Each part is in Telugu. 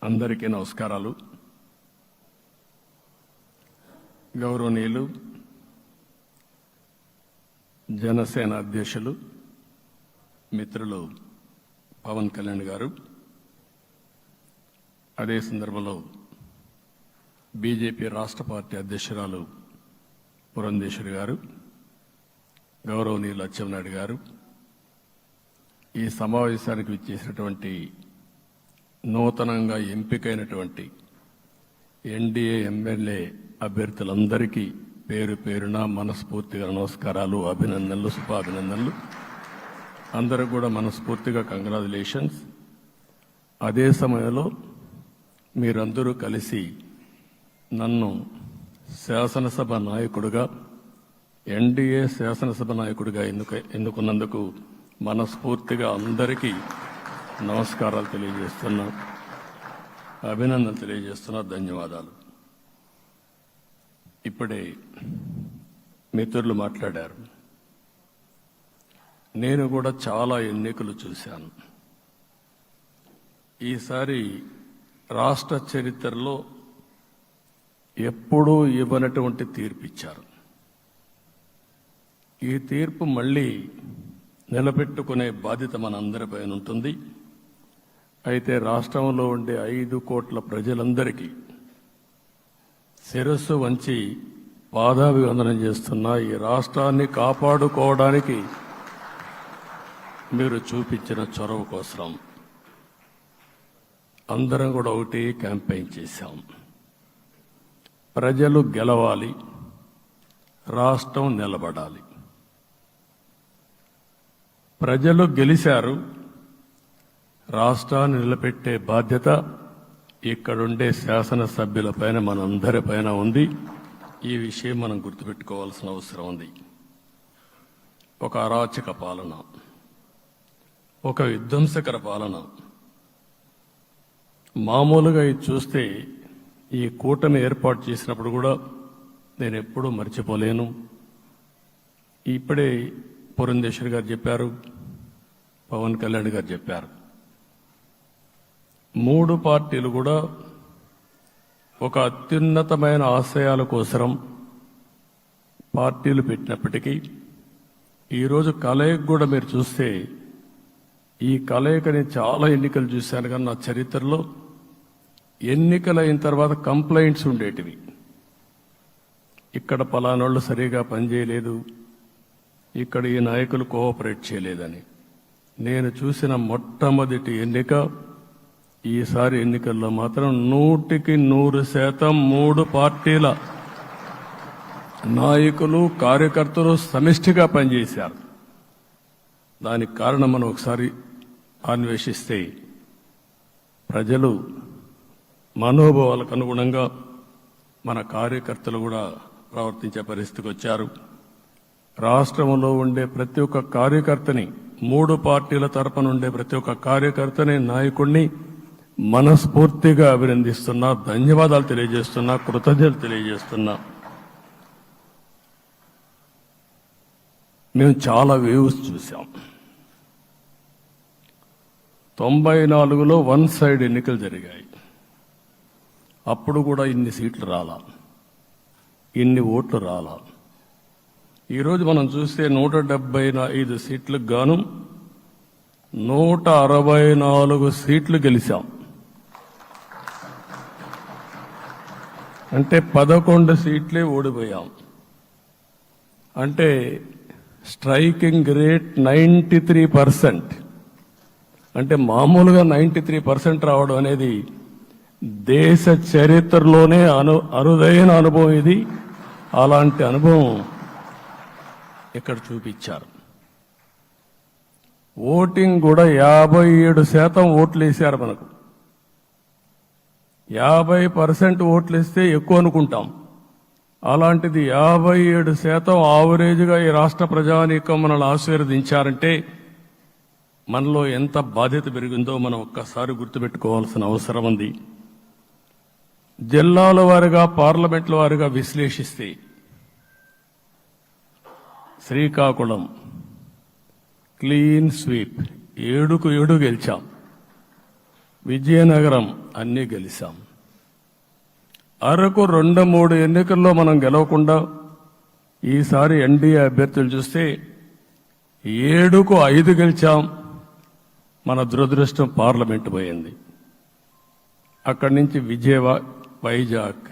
అందరికీ నమస్కారాలు. గౌరవనీయులు జనసేన అధ్యక్షులు మిత్రులు పవన్ కళ్యాణ్ గారు, అదే సందర్భంలో బీజేపీ రాష్ట్ర పార్టీ అధ్యక్షురాలు పురంధేశ్వరి గారు, గౌరవనీయులు అచ్చెన్నాయుడు గారు, ఈ సమావేశానికి విచ్చేసినటువంటి నూతనంగా ఎంపికైనటువంటి ఎన్డీఏ ఎమ్మెల్యే అభ్యర్థులందరికీ పేరు పేరున మనస్ఫూర్తిగా నమస్కారాలు, అభినందనలు, శుభాభినందనలు. అందరూ కూడా మనస్ఫూర్తిగా కంగ్రాచులేషన్స్. అదే సమయంలో మీరందరూ కలిసి నన్ను శాసనసభ నాయకుడిగా, ఎన్డీఏ శాసనసభ నాయకుడిగా ఎన్నుకున్నందుకు మనస్ఫూర్తిగా అందరికీ నమస్కారాలు తెలియజేస్తున్నా, అభినందనలు తెలియజేస్తున్నా, ధన్యవాదాలు. ఇప్పుడే మిత్రులు మాట్లాడారు. నేను కూడా చాలా ఎన్నికలు చూశాను. ఈసారి రాష్ట్ర చరిత్రలో ఎప్పుడూ ఇవ్వనటువంటి తీర్పు ఇచ్చారు. ఈ తీర్పు మళ్ళీ నిలబెట్టుకునే బాధ్యత మనందరిపైన ఉంటుంది. అయితే రాష్ట్రంలో ఉండే 5 కోట్ల ప్రజలందరికీ శిరస్సు వంచి పాదాభివందనం చేస్తున్నా. ఈ రాష్ట్రాన్ని కాపాడుకోవడానికి మీరు చూపించిన చొరవ కోసం అందరం కూడా ఒకటి క్యాంపెయిన్ చేశాం. ప్రజలు గెలవాలి, రాష్ట్రం నిలబడాలి. ప్రజలు గెలిచారు. రాష్ట్రాన్ని నిలబెట్టే బాధ్యత ఇక్కడుండే శాసనసభ్యులపైన, మనందరిపైన ఉంది. ఈ విషయం మనం గుర్తుపెట్టుకోవాల్సిన అవసరం ఉంది. ఒక అరాచక పాలన, ఒక విధ్వంసకర పాలన. మామూలుగా ఇది చూస్తే ఈ కూటమి ఏర్పాటు చేసినప్పుడు కూడా నేను ఎప్పుడూ మర్చిపోలేను. ఇప్పుడే పురంధేశ్వరి గారు చెప్పారు, పవన్ కళ్యాణ్ గారు చెప్పారు. 3 పార్టీలు కూడా ఒక అత్యున్నతమైన ఆశయాల కోసం పార్టీలు పెట్టినప్పటికీ ఈరోజు కలయిక కూడా మీరు చూస్తే, ఈ కలయికని చాలా ఎన్నికలు చూశాను కానీ నా చరిత్రలో ఎన్నికలైన తర్వాత కంప్లైంట్స్ ఉండేటివి. ఇక్కడ పలానోళ్ళు సరిగా పనిచేయలేదు, ఇక్కడ ఈ నాయకులు కోఆపరేట్ చేయలేదని. నేను చూసిన మొట్టమొదటి ఎన్నిక, ఈసారి ఎన్నికల్లో మాత్రం 100కి 100% 3 పార్టీల నాయకులు, కార్యకర్తలు సమిష్టిగా పనిచేశారు. దానికి కారణం మనం ఒకసారి అన్వేషిస్తే, ప్రజలు మనోభావాలకు అనుగుణంగా మన కార్యకర్తలు కూడా ప్రవర్తించే పరిస్థితికి వచ్చారు. రాష్ట్రంలో ఉండే ప్రతి ఒక్క కార్యకర్తని, 3 పార్టీల తరపున ఉండే ప్రతి ఒక్క కార్యకర్తని, నాయకుడిని మనస్ఫూర్తిగా అభినందిస్తున్నా, ధన్యవాదాలు తెలియజేస్తున్నా, కృతజ్ఞతలు తెలియజేస్తున్నా. మేము చాలా వేవ్స్ చూసాం. 94లో 1 సైడ్ ఎన్నికలు జరిగాయి. అప్పుడు కూడా ఇన్ని సీట్లు రాలా, ఇన్ని ఓట్లు రాలా. ఈరోజు మనం చూస్తే 175 సీట్లకు గాను 164 సీట్లు గెలిచాం. అంటే 11 సీట్లే ఓడిపోయాం. అంటే స్ట్రైకింగ్ రేట్ 93%. అంటే మామూలుగా 93% రావడం అనేది దేశ చరిత్రలోనే అరుదైన అనుభవం ఇది. అలాంటి అనుభవం ఇక్కడ చూపించారు. ఓటింగ్ కూడా 57% ఓట్లు వేశారు. మనకు 50% ఓట్లు ఇస్తే ఎక్కువ అనుకుంటాం. అలాంటిది 57% ఆవరేజ్గా ఈ రాష్ట్ర ప్రజానీకం మనల్ని ఆశీర్వదించారంటే మనలో ఎంత బాధ్యత పెరిగిందో మనం ఒక్కసారి గుర్తుపెట్టుకోవాల్సిన అవసరం ఉంది. జిల్లాల వారీగా, పార్లమెంట్ల వారీగా విశ్లేషిస్తే శ్రీకాకుళం క్లీన్ స్వీప్, 7కు 7 గెలిచాం. విజయనగరం అన్నీ గెలిచాం. అరకు 2-3 ఎన్నికల్లో మనం గెలవకుండా ఈసారి ఎన్డీఏ అభ్యర్థులు చూస్తే 7కు 5 గెలిచాం. మన దురదృష్టం పార్లమెంటు పోయింది. అక్కడి నుంచి వైజాగ్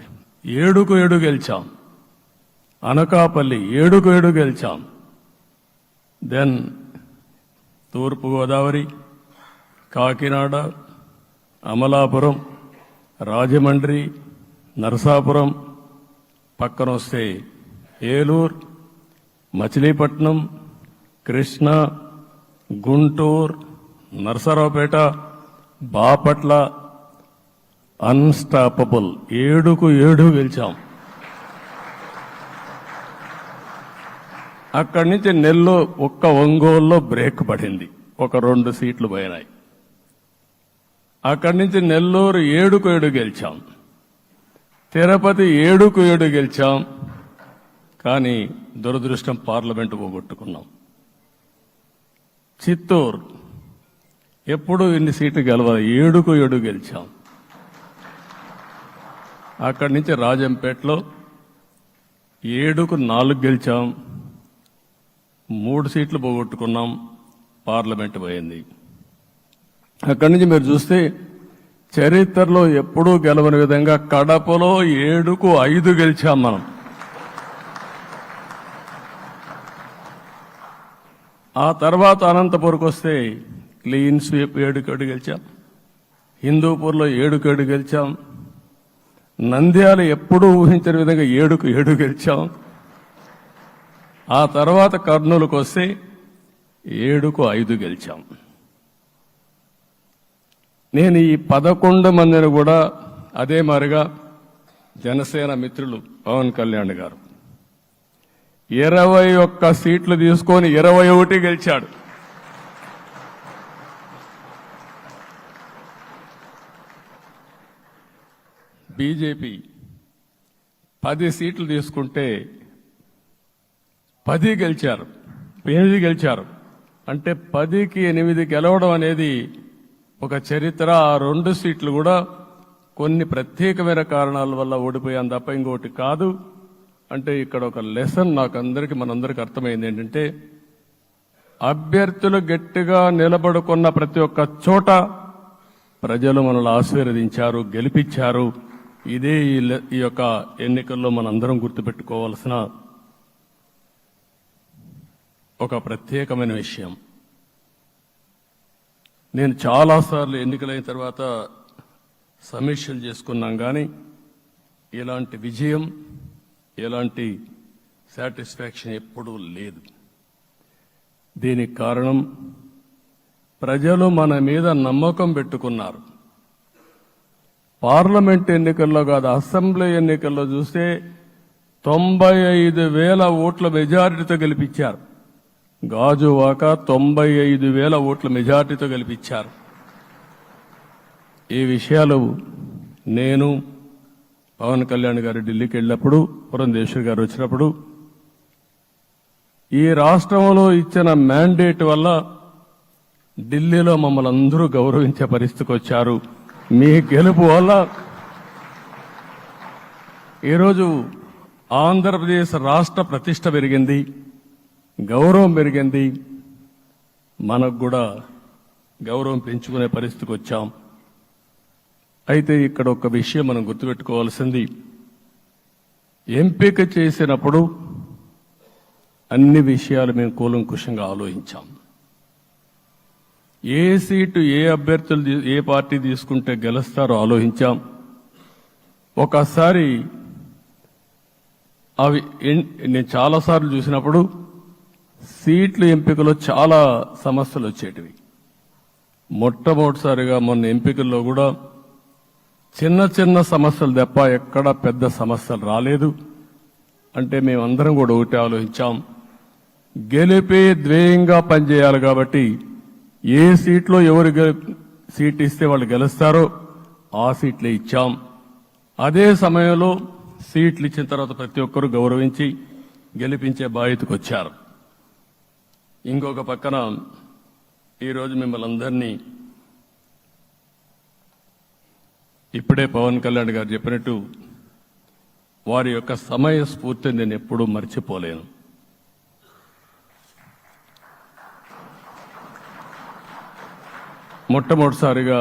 7కు 7 గెలిచాం. అనకాపల్లి 7కు 7 గెలిచాం. దెన్ తూర్పుగోదావరి, కాకినాడ, అమలాపురం, రాజమండ్రి, నరసాపురం, పక్కన వస్తే ఏలూరు, మచిలీపట్నం, కృష్ణా, గుంటూరు, నరసరావుపేట, బాపట్ల అన్స్టాపబుల్ 7కు 7 గెలిచాం. అక్కడి నుంచి ఒంగోలులో బ్రేక్ పడింది, ఒక 2 సీట్లు పోయినాయి. అక్కడి నుంచి నెల్లూరు 7కు 7 గెలిచాం. తిరుపతి 7కు 7 గెలిచాం. కానీ దురదృష్టం పార్లమెంటు పోగొట్టుకున్నాం. చిత్తూరు ఎప్పుడూ ఇన్ని సీట్లు గెలవాలి, 7కు 7 గెలిచాం. అక్కడి నుంచి రాజంపేటలో 7కు 4 గెలిచాం. 3 సీట్లు పోగొట్టుకున్నాం, పార్లమెంటు పోయింది. అక్కడి నుంచి మీరు చూస్తే చరిత్రలో ఎప్పుడూ గెలవని విధంగా కడపలో 7కు 5 గెలిచాం మనం. ఆ తర్వాత అనంతపురకు వస్తే క్లీన్ స్వీప్ 7కు 7 గెలిచాం. హిందూపూర్లో 7కు 7 గెలిచాం. నంద్యాల ఎప్పుడూ ఊహించని విధంగా 7కు 7 గెలిచాం. ఆ తర్వాత కర్నూలుకు వస్తే 7కు 5 గెలిచాం. నేను ఈ 11 మందిని కూడా అదే మారిగా జనసేన మిత్రులు పవన్ కళ్యాణ్ గారు 21 సీట్లు తీసుకొని 21 గెలిచాడు. బీజేపీ 10 సీట్లు తీసుకుంటే 10 గెలిచారు, 8 గెలిచారు. అంటే 10కి 8 గెలవడం అనేది ఒక చరిత్ర. ఆ 2 సీట్లు కూడా కొన్ని ప్రత్యేకమైన కారణాల వల్ల ఓడిపోయాం తప్ప ఇంకోటి కాదు. అంటే ఇక్కడ ఒక లెసన్ మనందరికీ అర్థమైంది ఏంటంటే, అభ్యర్థులు గట్టిగా నిలబడుకున్న ప్రతి ఒక్క చోట ప్రజలు మనల్ని ఆశీర్వదించారు, గెలిపించారు. ఇదే ఈ యొక్క ఎన్నికల్లో మనందరం గుర్తుపెట్టుకోవాల్సిన ఒక ప్రత్యేకమైన విషయం. నేను చాలాసార్లు ఎన్నికలైన తర్వాత సమీక్షలు చేసుకున్నాం, కానీ ఇలాంటి విజయం, ఎలాంటి సాటిస్ఫాక్షన్ ఎప్పుడూ లేదు. దీనికి కారణం ప్రజలు మన మీద నమ్మకం పెట్టుకున్నారు. పార్లమెంట్ ఎన్నికల్లో కాదు, అసెంబ్లీ ఎన్నికల్లో చూస్తే 95,000 ఓట్ల మెజారిటీతో గెలిపించారు. గాజువాక 95,000 ఓట్ల మెజారిటీతో గెలిపించారు. ఈ విషయాలు నేను పవన్ కళ్యాణ్ గారు ఢిల్లీకి వెళ్ళినప్పుడు, పురంధేశ్వరి గారు వచ్చినప్పుడు, ఈ రాష్ట్రంలో ఇచ్చిన మ్యాండేట్ వల్ల ఢిల్లీలో మమ్మల్ని అందరూ గౌరవించే పరిస్థితికి వచ్చారు. మీ గెలుపు వల్ల ఈరోజు ఆంధ్రప్రదేశ్ రాష్ట్ర ప్రతిష్ట పెరిగింది, గౌరవం పెరిగింది. మనకు కూడా గౌరవం పెంచుకునే పరిస్థితికి వచ్చాం. అయితే ఇక్కడ ఒక విషయం మనం గుర్తుపెట్టుకోవాల్సింది, ఎంపిక చేసినప్పుడు అన్ని విషయాలు మేము కూలంకుషంగా ఆలోచించాం. ఏ సీటు ఏ అభ్యర్థులు ఏ పార్టీ తీసుకుంటే గెలుస్తారో ఆలోచించాం. ఒకసారి అవి నేను చాలాసార్లు చూసినప్పుడు సీట్ల ఎంపికలో చాలా సమస్యలు వచ్చేటివి. మొట్టమొదటిసారిగా మొన్న ఎంపికల్లో కూడా చిన్న చిన్న సమస్యలు తప్ప ఎక్కడ పెద్ద సమస్యలు రాలేదు. అంటే మేమందరం కూడా ఒకటి ఆలోచించాం, గెలిపే ధ్యేయంగా పనిచేయాలి. కాబట్టి ఏ సీట్లో ఎవరు సీట్ ఇస్తే వాళ్ళు గెలుస్తారో ఆ సీట్లే ఇచ్చాం. అదే సమయంలో సీట్లు ఇచ్చిన తర్వాత ప్రతి ఒక్కరూ గౌరవించి గెలిపించే బాధ్యతకు వచ్చారు. ఇంకొక పక్కన ఈరోజు మిమ్మల్ని అందరినీ ఇప్పుడే పవన్ కళ్యాణ్ గారు చెప్పినట్టు వారి యొక్క సమయ స్ఫూర్తిని నేను ఎప్పుడూ మర్చిపోలేను. మొట్టమొదటిసారిగా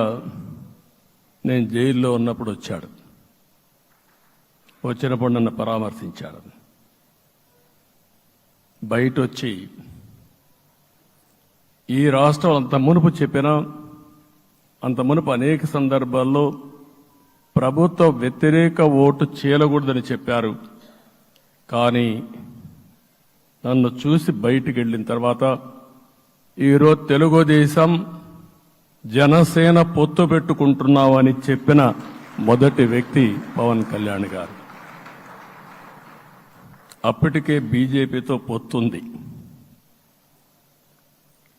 నేను జైల్లో ఉన్నప్పుడు వచ్చాడు. వచ్చినప్పుడు నన్ను పరామర్శించాడు. బయట వచ్చి ఈ రాష్ట్రం అంత మునుపు చెప్పినా, అంత మునుపు అనేక సందర్భాల్లో ప్రభుత్వ వ్యతిరేక ఓటు చేయకూడదని చెప్పారు. కానీ నన్ను చూసి బయటికి వెళ్ళిన తర్వాత ఈరోజు తెలుగుదేశం జనసేన పొత్తు పెట్టుకుంటున్నామని చెప్పిన మొదటి వ్యక్తి పవన్ కళ్యాణ్ గారు. అప్పటికే బీజేపీతో పొత్తుంది.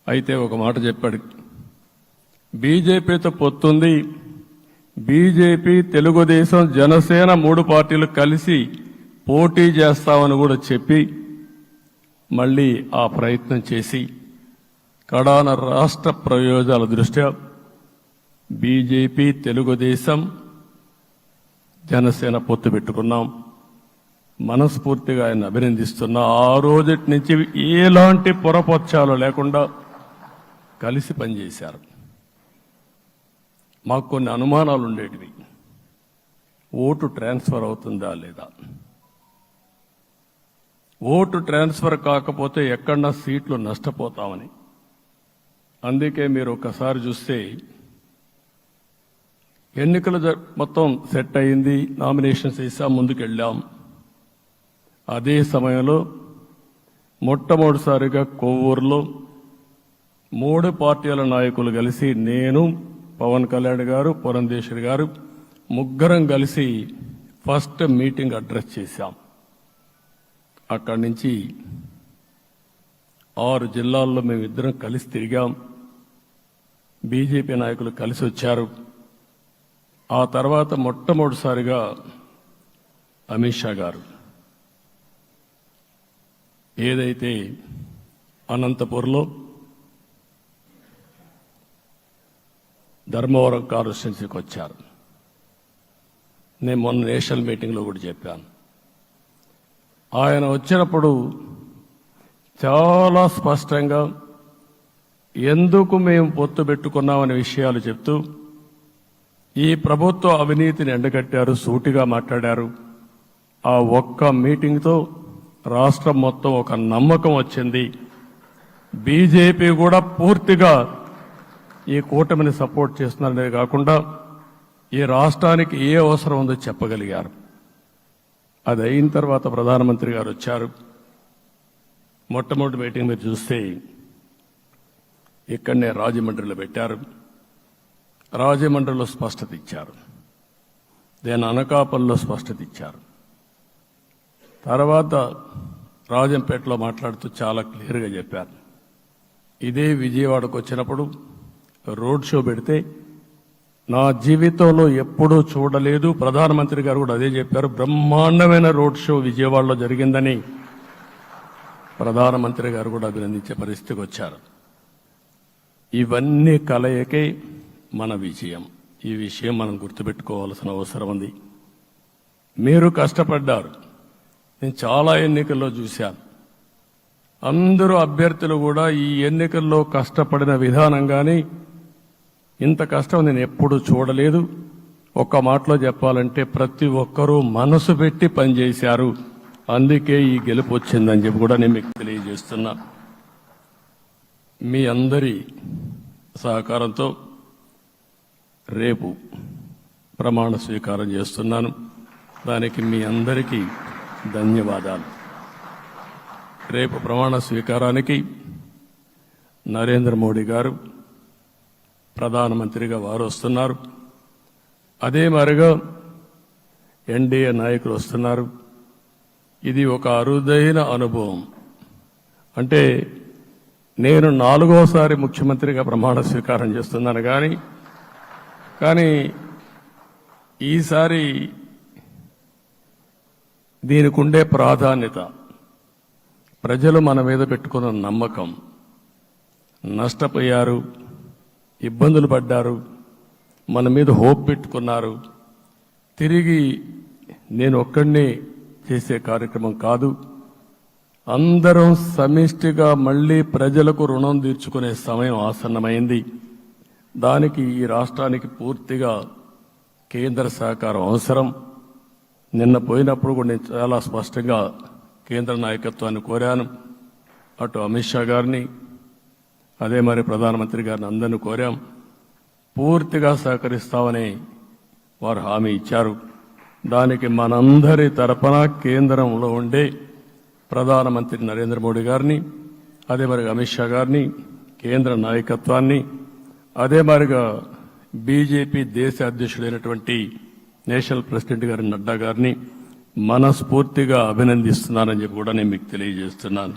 అయితే ఒక మాట చెప్పాడు, బీజేపీతో పొత్తుంది, బీజేపీ, తెలుగుదేశం, జనసేన 3 పార్టీలు కలిసి పోటీ చేస్తామని కూడా చెప్పి మళ్ళీ ఆ ప్రయత్నం చేసి కడాన రాష్ట్ర ప్రయోజనాల దృష్ట్యా బీజేపీ, తెలుగుదేశం, జనసేన పొత్తు పెట్టుకున్నాం. మనస్ఫూర్తిగా ఆయన అభినందిస్తున్నా. ఆ రోజటి నుంచి ఎలాంటి పొరపక్షాలు లేకుండా కలిసి పనిచేశారు. మాకు కొన్ని అనుమానాలు ఉండేటివి. ఓటు ట్రాన్స్ఫర్ అవుతుందా లేదా, ఓటు ట్రాన్స్ఫర్ కాకపోతే ఎక్కడన్నా సీట్లు నష్టపోతామని. అందుకే మీరు ఒకసారి చూస్తే ఎన్నికలు మొత్తం సెట్ అయింది, నామినేషన్స్ వేసాం, ముందుకెళ్ళాం. అదే సమయంలో మొట్టమొదటిసారిగా కొవ్వూరులో 3 పార్టీల నాయకులు కలిసి, నేను, పవన్ కళ్యాణ్ గారు, పురంధేశ్వరి గారు, ముగ్గురం కలిసి ఫస్ట్ మీటింగ్ అడ్రస్ చేశాం. అక్కడి నుంచి 6 జిల్లాల్లో మేమిద్దరం కలిసి తిరిగాం. బీజేపీ నాయకులు కలిసి వచ్చారు. ఆ తర్వాత మొట్టమొదటిసారిగా అమిత్ షా గారు ఏదైతే అనంతపూర్లో ధర్మవరం కాన్స్టిట్యున్సీకి వచ్చారు. నేను మొన్న నేషనల్ మీటింగ్లో కూడా చెప్పాను. ఆయన వచ్చినప్పుడు చాలా స్పష్టంగా ఎందుకు మేము పొత్తు పెట్టుకున్నామనే విషయాలు చెప్తూ ఈ ప్రభుత్వ అవినీతిని ఎండగట్టారు, సూటిగా మాట్లాడారు. ఆ ఒక్క మీటింగ్తో రాష్ట్రం మొత్తం ఒక నమ్మకం వచ్చింది. బీజేపీ కూడా పూర్తిగా ఈ కూటమిని సపోర్ట్ చేస్తున్నారనే కాకుండా ఈ రాష్ట్రానికి ఏ అవసరం ఉందో చెప్పగలిగారు. అది అయిన తర్వాత ప్రధానమంత్రి గారు వచ్చారు. మొట్టమొదటి మీటింగ్ మీరు చూస్తే ఇక్కడనే రాజమండ్రిలో పెట్టారు. రాజమండ్రిలో స్పష్టత ఇచ్చారు, దేని అనకాపల్లిలో స్పష్టత ఇచ్చారు. తర్వాత రాజంపేటలో మాట్లాడుతూ చాలా క్లియర్గా చెప్పారు. ఇదే విజయవాడకు వచ్చినప్పుడు రోడ్ షో పెడితే నా జీవితంలో ఎప్పుడూ చూడలేదు, ప్రధానమంత్రి గారు కూడా అదే చెప్పారు, బ్రహ్మాండమైన రోడ్ షో విజయవాడలో జరిగిందని ప్రధానమంత్రి గారు కూడా అభినందించే పరిస్థితికి వచ్చారు. ఇవన్నీ కలయికే మన విజయం. ఈ విషయం మనం గుర్తుపెట్టుకోవాల్సిన అవసరం ఉంది. మీరు కష్టపడ్డారు. నేను చాలా ఎన్నికల్లో చూశాను. అందరూ అభ్యర్థులు కూడా ఈ ఎన్నికల్లో కష్టపడిన విధానం కానీ ఇంత కష్టం నేను ఎప్పుడూ చూడలేదు. ఒక్క మాటలో చెప్పాలంటే ప్రతి ఒక్కరూ మనసు పెట్టి పనిచేశారు. అందుకే ఈ గెలుపు వచ్చిందని చెప్పి కూడా నేను మీకు తెలియజేస్తున్నా. మీ అందరి సహకారంతో రేపు ప్రమాణ స్వీకారం చేస్తున్నాను. దానికి మీ అందరికీ ధన్యవాదాలు. రేపు ప్రమాణ స్వీకారానికి నరేంద్ర మోడీ గారు ప్రధానమంత్రిగా వారు వస్తున్నారు. అదే మరిగా ఎన్డీఏ నాయకులు వస్తున్నారు. ఇది ఒక అరుదైన అనుభవం. అంటే నేను 4వసారి ముఖ్యమంత్రిగా ప్రమాణ స్వీకారం చేస్తున్నాను. కానీ ఈసారి దీనికి ఉండే ప్రాధాన్యత, ప్రజలు మన మీద పెట్టుకున్న నమ్మకం, నష్టపోయారు, ఇబ్బందులు పడ్డారు, మన మీద హోప్ పెట్టుకున్నారు. తిరిగి నేను ఒక్కడినే చేసే కార్యక్రమం కాదు. అందరం సమిష్టిగా మళ్లీ ప్రజలకు రుణం తీర్చుకునే సమయం ఆసన్నమైంది. దానికి ఈ రాష్ట్రానికి పూర్తిగా కేంద్ర సహకారం అవసరం. నిన్న పోయినప్పుడు కూడా నేను చాలా స్పష్టంగా కేంద్ర నాయకత్వాన్ని కోరాను. అటు అమిత్ షా గారిని, అదే మరి ప్రధానమంత్రి గారిని అందరినీ కోరాం. పూర్తిగా సహకరిస్తామని వారు హామీ ఇచ్చారు. దానికి మనందరి తరపున కేంద్రంలో ఉండే ప్రధానమంత్రి నరేంద్ర మోడీ గారిని, అదే మరి అమిత్ షా గారిని, కేంద్ర నాయకత్వాన్ని, అదే మరిగా బీజేపీ దేశ అధ్యక్షుడైనటువంటి నేషనల్ ప్రెసిడెంట్ గారి నడ్డా గారిని మనస్ఫూర్తిగా అభినందిస్తున్నానని చెప్పి కూడా నేను మీకు తెలియజేస్తున్నాను.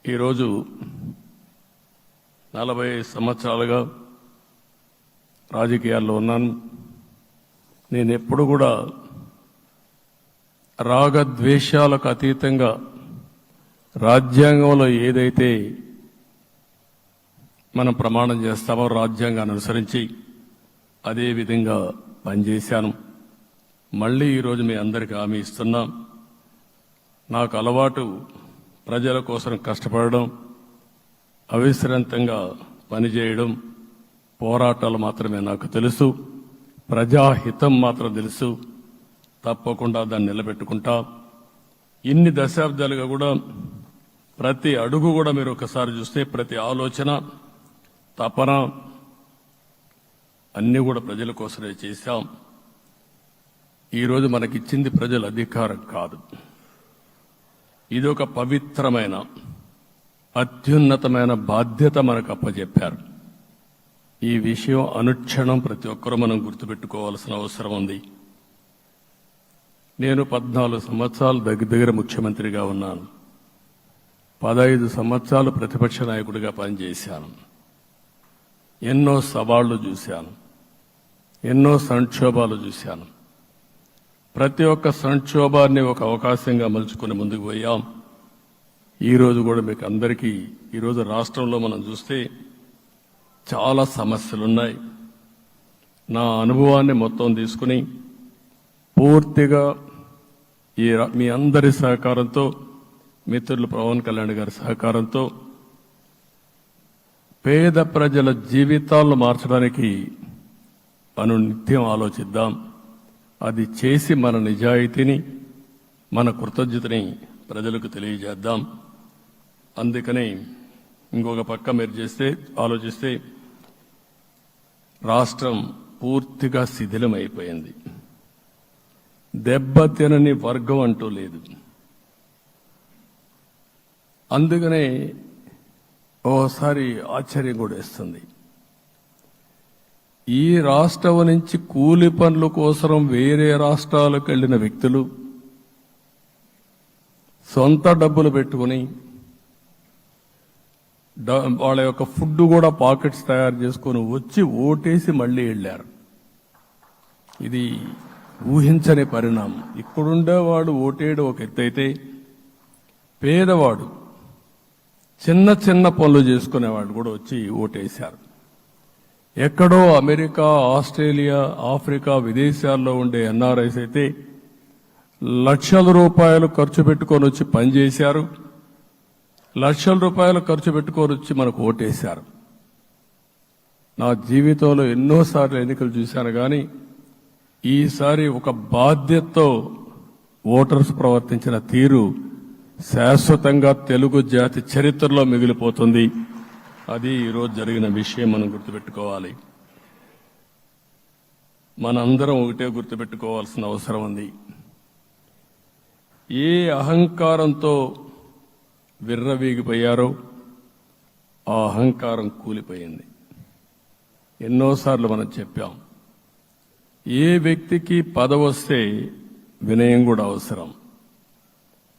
ఈరోజు 40 సంవత్సరాలుగా రాజకీయాల్లో ఉన్నాను. నేను ఎప్పుడు కూడా రాగద్వేషాలకు అతీతంగా రాజ్యాంగంలో ఏదైతే మనం ప్రమాణం చేస్తామో రాజ్యాంగాన్ని అనుసరించి అదే విధంగా పనిచేశాను. మళ్ళీ ఈరోజు మీ అందరికీ హామీ ఇస్తున్నా. నాకు అలవాటు ప్రజల కోసం కష్టపడడం, అవిశ్రాంతంగా పనిచేయడం, పోరాటాలు మాత్రమే నాకు తెలుసు. ప్రజాహితం మాత్రం తెలుసు. తప్పకుండా దాన్ని నిలబెట్టుకుంటా. ఇన్ని దశాబ్దాలుగా కూడా ప్రతి అడుగు కూడా మీరు ఒకసారి చూస్తే ప్రతి ఆలోచన, తపన అన్నీ కూడా ప్రజల కోసమే చేశాం. ఈరోజు మనకిచ్చింది ప్రజల అధికారం కాదు. ఇది ఒక పవిత్రమైన అత్యున్నతమైన బాధ్యత మనకు అప్పచెప్పారు. ఈ విషయం అనుక్షణం ప్రతి ఒక్కరూ మనం గుర్తుపెట్టుకోవాల్సిన అవసరం ఉంది. నేను 14 సంవత్సరాలు దగ్గర ముఖ్యమంత్రిగా ఉన్నాను. 15 సంవత్సరాలు ప్రతిపక్ష నాయకుడిగా పనిచేశాను. ఎన్నో సవాళ్లు చూశాను, ఎన్నో సంక్షోభాలు చూశాను. ప్రతి ఒక్క సంక్షోభాన్ని ఒక అవకాశంగా మలుచుకుని ముందుకు పోయాం. ఈరోజు కూడా మీకు అందరికీ ఈరోజు రాష్ట్రంలో మనం చూస్తే చాలా సమస్యలున్నాయి. నా అనుభవాన్ని మొత్తం తీసుకుని పూర్తిగా మీ అందరి సహకారంతో, మిత్రులు పవన్ కళ్యాణ్ గారి సహకారంతో పేద ప్రజల జీవితాలను మార్చడానికి మనం నిత్యం ఆలోచిద్దాం. అది చేసి మన నిజాయితీని, మన కృతజ్ఞతని ప్రజలకు తెలియజేద్దాం. అందుకని ఇంకొక పక్క మీరు ఆలోచిస్తే రాష్ట్రం పూర్తిగా శిథిలమైపోయింది. దెబ్బతినని వర్గం అంటూ లేదు. అందుకనే ఓసారి ఆశ్చర్యం కూడా వేస్తుంది. ఈ రాష్ట్రం నుంచి కూలి పనుల కోసం వేరే రాష్ట్రాలకు వెళ్లిన వ్యక్తులు సొంత డబ్బులు పెట్టుకుని వాళ్ళ యొక్క ఫుడ్ కూడా పాకెట్స్ తయారు చేసుకుని వచ్చి ఓటేసి మళ్లీ వెళ్లారు. ఇది ఊహించని పరిణామం. ఇక్కడుండేవాడు ఓటేయడం ఒక ఎత్తైతే, పేదవాడు చిన్న చిన్న పనులు చేసుకునేవాడు కూడా వచ్చి ఓటేశారు. ఎక్కడో అమెరికా, ఆస్ట్రేలియా, ఆఫ్రికా విదేశాల్లో ఉండే ఎన్ఆర్ఐస్ అయితే లక్షల రూపాయలు ఖర్చు పెట్టుకొని వచ్చి పనిచేశారు. లక్షల రూపాయలు ఖర్చు పెట్టుకొని వచ్చి మనకు ఓటేశారు. నా జీవితంలో ఎన్నోసార్లు ఎన్నికలు చూశాను, కానీ ఈసారి ఒక బాధ్యతతో ఓటర్స్ ప్రవర్తించిన తీరు శాశ్వతంగా తెలుగు జాతి చరిత్రలో మిగిలిపోతుంది. అది ఈరోజు జరిగిన విషయం మనం గుర్తుపెట్టుకోవాలి. మనందరం ఒకటే గుర్తుపెట్టుకోవాల్సిన అవసరం ఉంది. ఏ అహంకారంతో విర్రవీగిపోయారో ఆ అహంకారం కూలిపోయింది. ఎన్నోసార్లు మనం చెప్పాం, ఏ వ్యక్తికి పదవొస్తే వినయం కూడా అవసరం.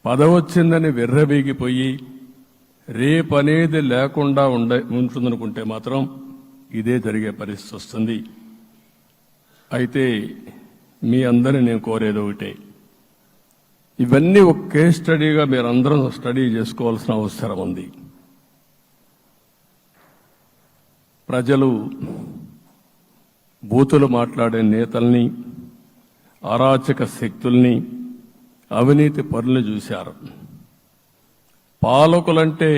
పదవొచ్చిందని విర్రవీగిపోయి రేపనేది లేకుండా ఉంటుందనుకుంటే మాత్రం ఇదే జరిగే పరిస్థితి వస్తుంది. అయితే మీ అందరినీ నేను కోరేది ఒకటే, ఇవన్నీ ఒక కేస్ స్టడీగా మీరందరం స్టడీ చేసుకోవాల్సిన అవసరం ఉంది. ప్రజలు బూతులు మాట్లాడే నేతల్ని, అరాచక శక్తుల్ని, అవినీతి పరుల్ని చూశారు. పాలకులంటే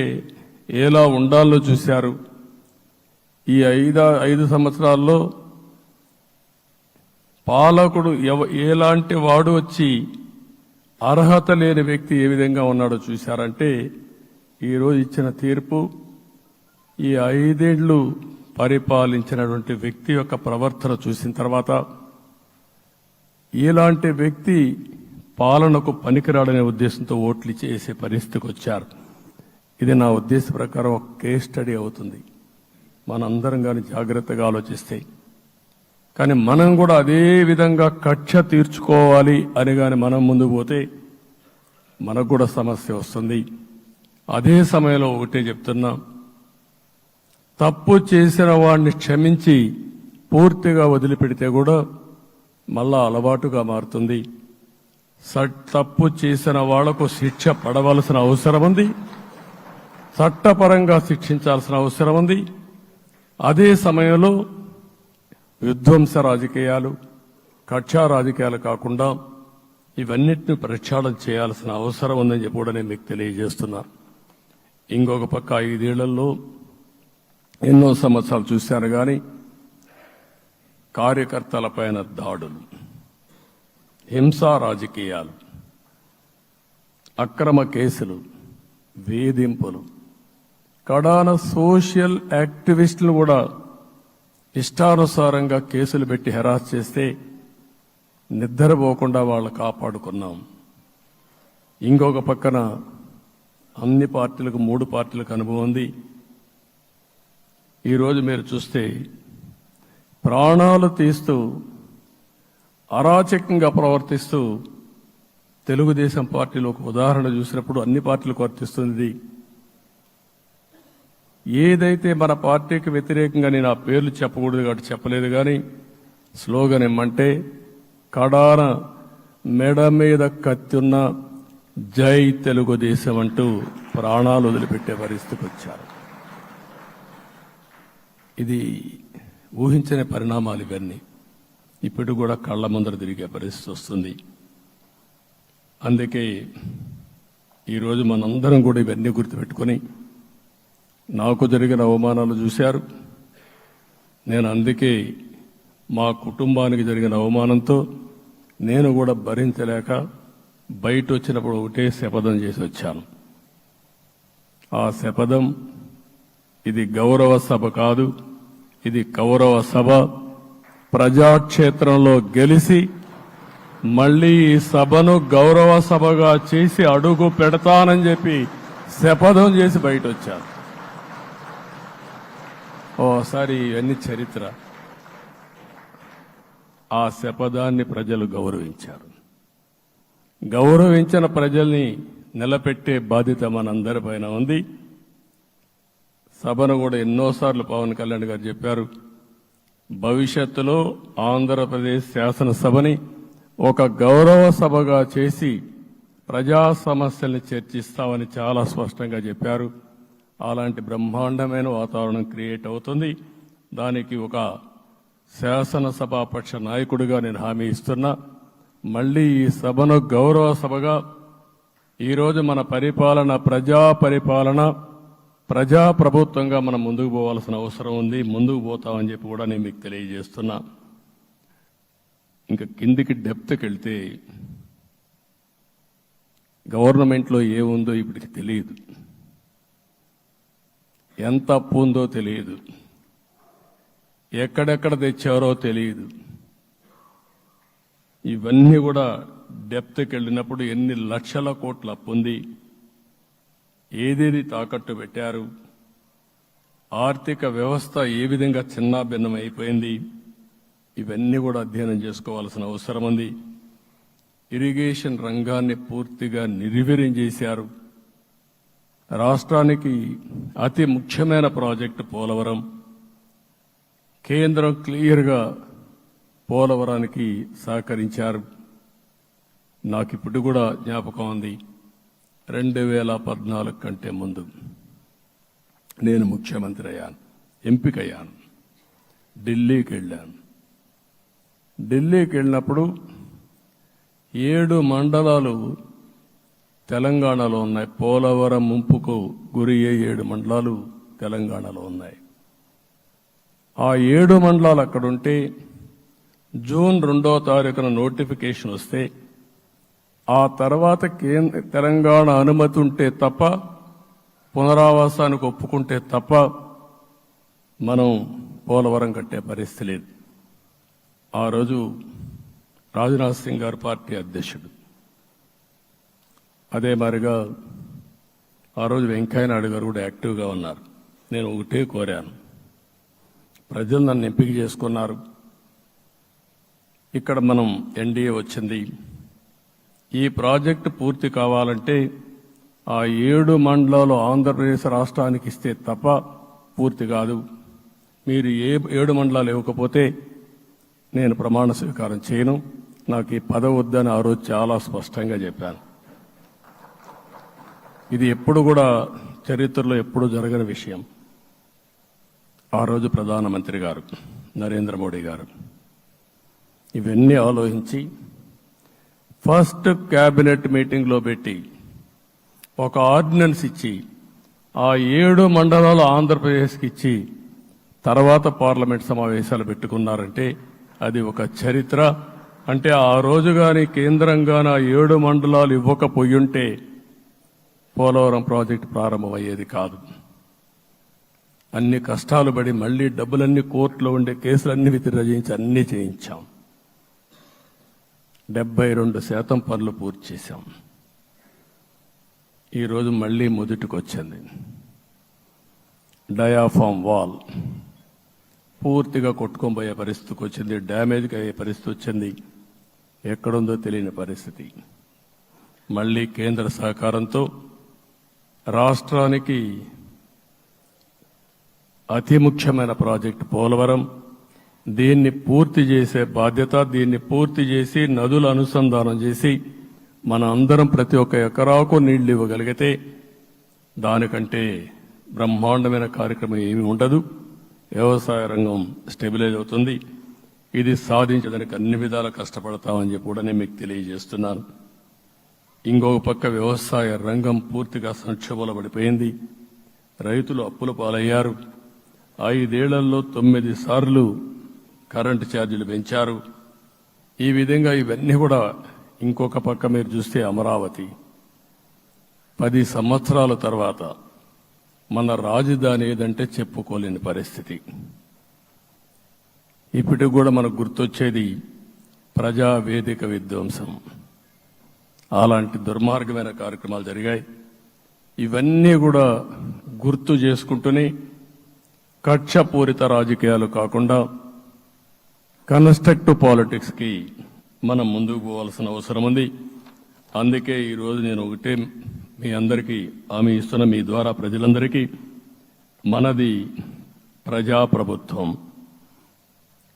ఎలా ఉండాలో చూశారు. ఈ 5 సంవత్సరాల్లో పాలకుడు ఎలాంటి వాడు వచ్చి అర్హత లేని వ్యక్తి ఏ విధంగా ఉన్నాడో చూశారంటే, ఈరోజు ఇచ్చిన తీర్పు ఈ 5 ఏళ్లు పరిపాలించినటువంటి వ్యక్తి యొక్క ప్రవర్తన చూసిన తర్వాత ఇలాంటి వ్యక్తి పాలనకు పనికిరాడనే ఉద్దేశంతో ఓట్లు చేసే పరిస్థితికి వచ్చారు. ఇది నా ఉద్దేశ ప్రకారం ఒక కేస్ స్టడీ అవుతుంది, మనందరం కానీ జాగ్రత్తగా ఆలోచిస్తే. కానీ మనం కూడా అదే విధంగా కక్ష తీర్చుకోవాలి అని కానీ మనం ముందుకు పోతే మనకు కూడా సమస్య వస్తుంది. అదే సమయంలో ఒకటే చెప్తున్నా, తప్పు చేసిన వాడిని క్షమించి పూర్తిగా వదిలిపెడితే కూడా మళ్ళా అలవాటుగా మారుతుంది. తప్పు చేసిన వాళ్లకు శిక్ష పడవలసిన అవసరం ఉంది, చట్టపరంగా శిక్షించాల్సిన అవసరం ఉంది. అదే సమయంలో విధ్వంస రాజకీయాలు, కక్షా రాజకీయాలు కాకుండా ఇవన్నిటిని ప్రక్షాళన చేయాల్సిన అవసరం ఉందని చెప్పి కూడా నేను మీకు తెలియజేస్తున్నా. ఇంకొక పక్క 5 ఏళ్లలో ఎన్నో సంవత్సరాలు చూశాను కానీ కార్యకర్తలపైన దాడులు, హింసా రాజకీయాలు, అక్రమ కేసులు, వేధింపులు, కడాన సోషల్ యాక్టివిస్టులు కూడా ఇష్టానుసారంగా కేసులు పెట్టి హెరాస్ చేస్తే నిద్రపోకుండా వాళ్ళు కాపాడుకున్నాం. ఇంకొక పక్కన అన్ని పార్టీలకు 3 పార్టీలకు అనుభవం ఉంది. ఈరోజు మీరు చూస్తే ప్రాణాలు తీస్తూ అరాచకంగా ప్రవర్తిస్తూ తెలుగుదేశం పార్టీలో ఒక ఉదాహరణ చూసినప్పుడు అన్ని పార్టీలకు వర్తిస్తుంది. ఏదైతే మన పార్టీకి వ్యతిరేకంగా నేను ఆ పేర్లు చెప్పకూడదు కాబట్టి చెప్పలేదు, కానీ స్లోగన్ ఏమంటే కడాన మెడ మీద కత్తున్న జై తెలుగుదేశం అంటూ ప్రాణాలు వదిలిపెట్టే పరిస్థితికి వచ్చారు. ఇది ఊహించని పరిణామాలు ఇవన్నీ. ఇప్పుడు కూడా కళ్ళ ముందర తిరిగే పరిస్థితి వస్తుంది. అందుకే ఈరోజు మనందరం కూడా ఇవన్నీ గుర్తుపెట్టుకొని, నాకు జరిగిన అవమానాలు చూశారు. నేను అందుకే మా కుటుంబానికి జరిగిన అవమానంతో నేను కూడా భరించలేక బయట వచ్చినప్పుడు ఒకటే శపథం చేసి వచ్చాను. ఆ శపథం, ఇది గౌరవ సభ కాదు, ఇది కౌరవ సభ. ప్రజాక్షేత్రంలో గెలిచి మళ్లీ ఈ సభను గౌరవ సభగా చేసి అడుగు పెడతానని చెప్పి శపథం చేసి బయట వచ్చాను. ఓసారి ఇవన్నీ చరిత్ర. ఆ శపథాన్ని ప్రజలు గౌరవించారు. గౌరవించిన ప్రజల్ని నిలబెట్టే బాధ్యత మనందరిపైన ఉంది. సభను కూడా ఎన్నోసార్లు పవన్ కళ్యాణ్ గారు చెప్పారు, భవిష్యత్తులో ఆంధ్రప్రదేశ్ శాసనసభని ఒక గౌరవ సభగా చేసి ప్రజా సమస్యల్ని చర్చిస్తామని చాలా స్పష్టంగా చెప్పారు. అలాంటి బ్రహ్మాండమైన వాతావరణం క్రియేట్ అవుతుంది. దానికి ఒక శాసనసభాపక్ష నాయకుడిగా నేను హామీ ఇస్తున్నా. మళ్లీ ఈ సభను గౌరవ సభగా, ఈరోజు మన పరిపాలన ప్రజా ప్రభుత్వంగా మనం ముందుకు పోవాల్సిన అవసరం ఉంది. ముందుకు పోతామని చెప్పి కూడా నేను మీకు తెలియజేస్తున్నా. ఇంకా కిందికి డెప్త్కి వెళ్తే గవర్నమెంట్లో ఏముందో ఇప్పటికి తెలియదు, ఎంత అప్పు ఉందో తెలియదు, ఎక్కడెక్కడ తెచ్చారో తెలియదు. ఇవన్నీ కూడా డెప్త్కి వెళ్ళినప్పుడు ఎన్ని లక్షల కోట్ల అప్పు ఉంది, ఏదేది తాకట్టు పెట్టారు, ఆర్థిక వ్యవస్థ ఏ విధంగా చిన్నాభిన్నం అయిపోయింది, ఇవన్నీ కూడా అధ్యయనం చేసుకోవాల్సిన అవసరం ఉంది. ఇరిగేషన్ రంగాన్ని పూర్తిగా నిర్వీర్యం చేశారు. రాష్ట్రానికి అతి ముఖ్యమైన ప్రాజెక్టు పోలవరం. కేంద్రం క్లియర్గా పోలవరానికి సహకరించారు. నాకు ఇప్పుడు కూడా జ్ఞాపకం ఉంది, 2014 కంటే ముందు నేను ముఖ్యమంత్రి అయ్యాను, ఎంపికయ్యాను, ఢిల్లీకి వెళ్ళాను, ఢిల్లీకి వెళ్ళినప్పుడు 7 మండలాలు తెలంగాణలో ఉన్నాయి. పోలవరం ముంపుకు గురి అయ్యే 7 మండలాలు తెలంగాణలో ఉన్నాయి. ఆ 7 మండలాలు అక్కడుంటే జూన్ 2వ తారీఖున నోటిఫికేషన్ వస్తే ఆ తర్వాత తెలంగాణ అనుమతి ఉంటే తప్ప, పునరావాసానికి ఒప్పుకుంటే తప్ప మనం పోలవరం కట్టే పరిస్థితి లేదు. ఆ రోజు రాజ్నాథ్ సింగ్ గారు పార్టీ అధ్యక్షుడు. అదే మాదిరిగా ఆ రోజు వెంకయ్యనాయుడు గారు కూడా యాక్టివ్గా ఉన్నారు. నేను ఒకటే కోరాను, ప్రజలు నన్ను ఎంపిక చేసుకున్నారు, ఇక్కడ మనం ఎన్డీఏ వచ్చింది, ఈ ప్రాజెక్టు పూర్తి కావాలంటే ఆ 7 మండలాలు ఆంధ్రప్రదేశ్ రాష్ట్రానికి ఇస్తే తప్ప పూర్తి కాదు. మీరు 7 మండలాలు ఇవ్వకపోతే నేను ప్రమాణ స్వీకారం చేయను, నాకు ఈ పదవి వద్దని ఆ రోజు చాలా స్పష్టంగా చెప్పాను. ఇది ఎప్పుడు కూడా చరిత్రలో ఎప్పుడు జరగని విషయం. ఆ రోజు ప్రధానమంత్రి గారు నరేంద్ర మోడీ గారు ఇవన్నీ ఆలోచించి ఫస్ట్ క్యాబినెట్ మీటింగ్లో పెట్టి ఒక ఆర్డినెన్స్ ఇచ్చి ఆ 7 మండలాలు ఆంధ్రప్రదేశ్కి ఇచ్చి తర్వాత పార్లమెంట్ సమావేశాలు పెట్టుకున్నారంటే అది ఒక చరిత్ర. అంటే ఆ రోజు కానీ కేంద్రంగాన 7 మండలాలు ఇవ్వకపోయుంటే పోలవరం ప్రాజెక్టు ప్రారంభమయ్యేది కాదు. అన్ని కష్టాలు పడి మళ్లీ డబ్బులన్నీ కోర్టులో ఉండే కేసులన్నీ విత్డ్రా చేయించి అన్నీ చేయించాం. 72% పనులు పూర్తి చేశాం. ఈరోజు మళ్లీ మొదటికి వచ్చింది. డయాఫామ్ వాల్ పూర్తిగా కొట్టుకొని పోయే పరిస్థితికి వచ్చింది, డ్యామేజ్కి అయ్యే పరిస్థితి వచ్చింది, ఎక్కడుందో తెలియని పరిస్థితి. మళ్లీ కేంద్ర సహకారంతో రాష్ట్రానికి అతి ముఖ్యమైన ప్రాజెక్టు పోలవరం, దీన్ని పూర్తి చేసే బాధ్యత, దీన్ని పూర్తి చేసి నదుల అనుసంధానం చేసి మన అందరం ప్రతి ఒక్క ఎకరాకు నీళ్లు ఇవ్వగలిగితే దానికంటే బ్రహ్మాండమైన కార్యక్రమం ఏమీ ఉండదు. వ్యవసాయ రంగం స్టెబిలైజ్ అవుతుంది. ఇది సాధించడానికి అన్ని విధాలా కష్టపడతామని చెప్పి కూడా నేను మీకు తెలియజేస్తున్నాను. ఇంకొక పక్క వ్యవసాయ రంగం పూర్తిగా సంక్షోభంలో పడిపోయింది. రైతులు అప్పుల పాలయ్యారు. 5 ఏళ్లలో 9 సార్లు కరెంటు ఛార్జీలు పెంచారు. ఈ విధంగా ఇవన్నీ కూడా ఇంకొక పక్క మీరు చూస్తే అమరావతి 10 సంవత్సరాల తర్వాత మన రాజధాని ఏదంటే చెప్పుకోలేని పరిస్థితి. ఇప్పటికి కూడా మనకు గుర్తొచ్చేది ప్రజావేదిక విధ్వంసం. అలాంటి దుర్మార్గమైన కార్యక్రమాలు జరిగాయి. ఇవన్నీ కూడా గుర్తు చేసుకుంటూనే కక్షపూరిత రాజకీయాలు కాకుండా కన్స్ట్రక్టివ్ పాలిటిక్స్ కి మనం ముందుకు పోవాల్సిన అవసరం ఉంది. అందుకే ఈరోజు నేను ఒకటే మీ అందరికీ హామీ ఇస్తున్న, మీ ద్వారా ప్రజలందరికీ, మనది ప్రజాప్రభుత్వం.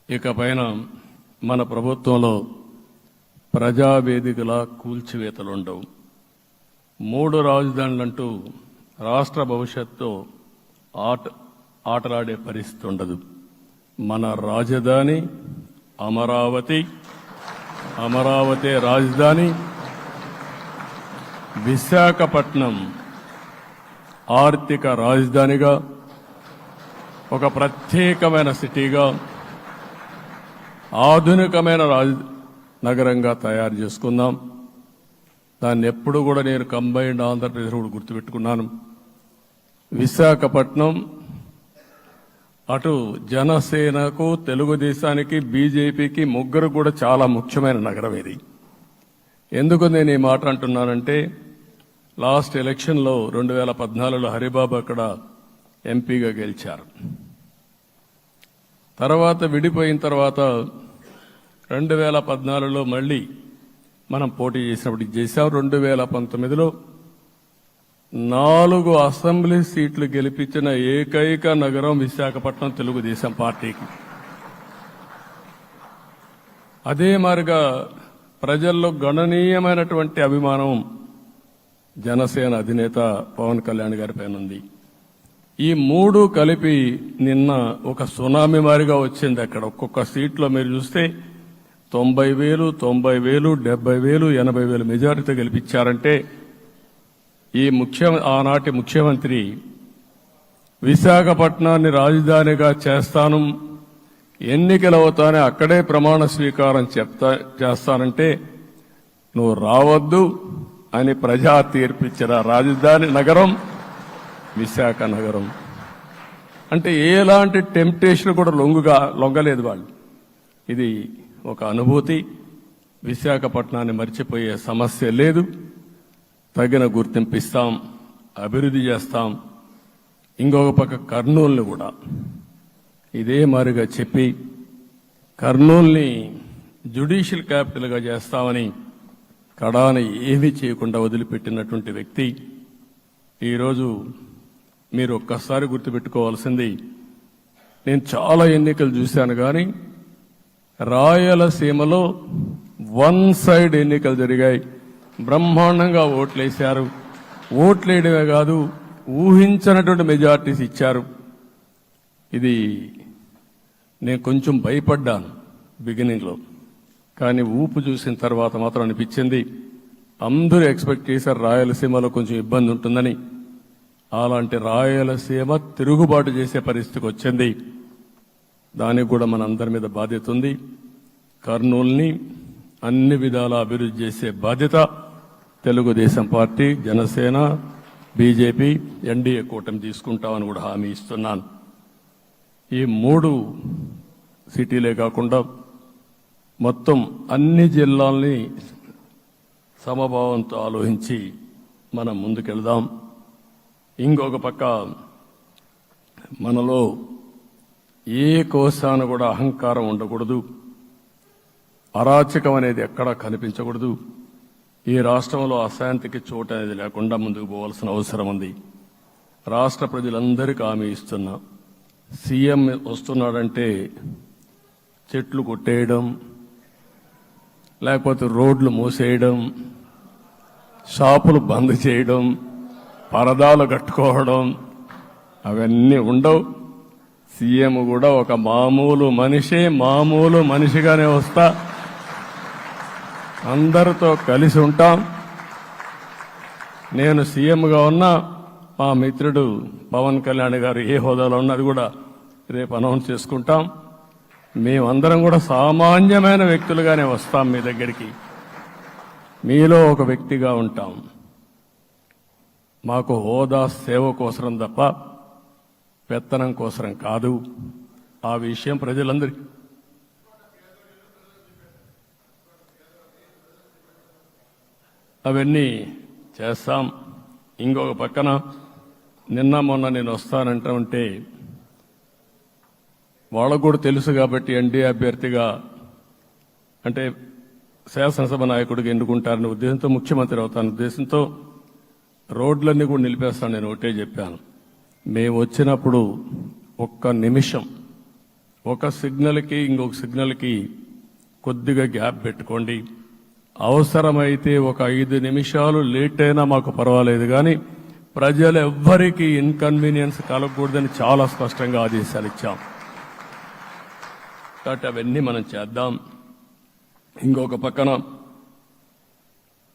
ఇకపైన మన ప్రభుత్వంలో ప్రజావేదికల కూల్చివేతలుండవు. 3 రాజధానులంటూ రాష్ట్ర భవిష్యత్తు ఆటలాడే పరిస్థితి ఉండదు. మన రాజధాని అమరావతి, అమరావతి రాజధాని. విశాఖపట్నం ఆర్థిక రాజధానిగా, ఒక ప్రత్యేకమైన సిటీగా, ఆధునికమైన నగరంగా తయారు చేసుకుందాం. దాన్ని ఎప్పుడు కూడా నేను కంబైన్డ్ ఆంధ్రప్రదేశ్ కూడా గుర్తుపెట్టుకున్నాను. విశాఖపట్నం అటు జనసేనకు, తెలుగుదేశానికి, బీజేపీకి ముగ్గురు కూడా చాలా ముఖ్యమైన నగరం ఇది. ఎందుకు నేను ఈ మాట అంటున్నానంటే, లాస్ట్ ఎలక్షన్లో 2014లో హరిబాబు అక్కడ ఎంపీగా గెలిచారు. తర్వాత విడిపోయిన తర్వాత 2014లో మళ్లీ మనం పోటీ చేసినప్పుడు చేశాం. 2019లో 4 అసెంబ్లీ సీట్లు గెలిపించిన ఏకైక నగరం విశాఖపట్నం తెలుగుదేశం పార్టీకి. అదే మాదిరిగా ప్రజల్లో గణనీయమైనటువంటి అభిమానం జనసేన అధినేత పవన్ కళ్యాణ్ గారి పైన ఉంది. ఈ 3 కలిపి నిన్న ఒక సునామీ మారిగా వచ్చింది. అక్కడ ఒక్కొక్క సీట్లో మీరు చూస్తే 90,000, 90,000, 70,000, 80,000 మెజారిటీతో గెలిపించారంటే ఆనాటి ముఖ్యమంత్రి విశాఖపట్నాన్ని రాజధానిగా చేస్తాను, ఎన్నికలు అవుతానే అక్కడే ప్రమాణ స్వీకారం చేస్తానంటే నువ్వు రావద్దు అని ప్రజా తీర్పిచ్చిన రాజధాని నగరం విశాఖ నగరం. అంటే ఎలాంటి టెంప్టేషన్ కూడా లొంగలేదు వాళ్ళు. ఇది ఒక అనుభూతి. విశాఖపట్నాన్ని మర్చిపోయే సమస్య లేదు. తగిన గుర్తింపు ఇస్తాం, అభివృద్ధి చేస్తాం. ఇంకొక పక్క కర్నూలుని కూడా ఇదే మాదిరిగా చెప్పి కర్నూలుని జ్యుడిషియల్ క్యాపిటల్గా చేస్తామని కడాన ఏమీ చేయకుండా వదిలిపెట్టినటువంటి వ్యక్తి. ఈరోజు మీరు ఒక్కసారి గుర్తుపెట్టుకోవాల్సింది, నేను చాలా ఎన్నికలు చూశాను కానీ రాయలసీమలో వన్ సైడ్ ఎన్నికలు జరిగాయి. బ్రహ్మాండంగా ఓట్లేశారు. ఓట్లేయడమే కాదు, ఊహించినటువంటి మెజార్టీస్ ఇచ్చారు. ఇది నేను కొంచెం భయపడ్డాను బిగినింగ్లో, కానీ ఊపు చూసిన తర్వాత మాత్రం అనిపించింది అందరూ ఎక్స్పెక్ట్ చేశారు రాయలసీమలో కొంచెం ఇబ్బంది ఉంటుందని. అలాంటి రాయలసీమ తిరుగుబాటు చేసే పరిస్థితికి వచ్చింది. దానికి కూడా మన అందరి మీద బాధ్యత ఉంది. కర్నూలుని అన్ని విధాల అభివృద్ధి చేసే బాధ్యత Telugu Desam party, Janasena, BJP, NDA కూటమి తీసుకుంటామని కూడా హామీ ఇస్తున్నాను. ఈ 3 సిటీలే కాకుండా మొత్తం అన్ని జిల్లాల్ని సమభావంతో ఆలోచించి మనం ముందుకెళ్దాం. ఇంకొక పక్క మనలో ఏ కోశాన కూడా అహంకారం ఉండకూడదు, అరాచకం అనేది ఎక్కడా కనిపించకూడదు. ఈ రాష్ట్రంలో అశాంతికి చోటు అనేది లేకుండా ముందుకు పోవాల్సిన అవసరం ఉంది. రాష్ట్ర ప్రజలందరికీ హామీ ఇస్తున్నా, సీఎం వస్తున్నాడంటే చెట్లు కొట్టేయడం, లేకపోతే రోడ్లు మూసేయడం, షాపులు బంద్ చేయడం, పరదాలు కట్టుకోవడం అవన్నీ ఉండవు. సీఎం కూడా ఒక మామూలు మనిషిగానే వస్తా, అందరితో కలిసి ఉంటాం. నేను సీఎంగా ఉన్నా మా మిత్రుడు పవన్ కళ్యాణ్ గారు ఏ హోదాలో ఉన్నది కూడా రేపు అనౌన్స్ చేసుకుంటాం. మేమందరం కూడా సామాన్యమైన వ్యక్తులుగానే వస్తాం మీ దగ్గరికి, మీలో ఒక వ్యక్తిగా ఉంటాం. మాకు హోదా సేవ కోసరం తప్ప పెత్తనం కోసరం కాదు. ఆ విషయం ప్రజలందరికీ అవన్నీ చేస్తాం. ఇంకొక పక్కన నిన్న మొన్న నేను వస్తానంటే వాళ్ళకు కూడా తెలుసు కాబట్టి ఎన్డీఏ అభ్యర్థిగా అంటే శాసనసభ నాయకుడిగా ఎన్నుకుంటారనే ఉద్దేశంతో, ముఖ్యమంత్రి అవుతాను ఉద్దేశంతో రోడ్లన్నీ కూడా నిలిపేస్తాను. నేను ఒకటే చెప్పాను, మేము వచ్చినప్పుడు ఒక్క నిమిషం ఒక సిగ్నల్కి ఇంకొక సిగ్నల్కి కొద్దిగా గ్యాప్ పెట్టుకోండి. అవసరమైతే ఒక 5 నిమిషాలు లేట్ అయినా మాకు పర్వాలేదు, కానీ ప్రజలు ఎవ్వరికీ ఇన్కన్వీనియన్స్ కలగకూడదని చాలా స్పష్టంగా ఆదేశాలు ఇచ్చాం. కాబట్టి అవన్నీ మనం చేద్దాం. ఇంకొక పక్కన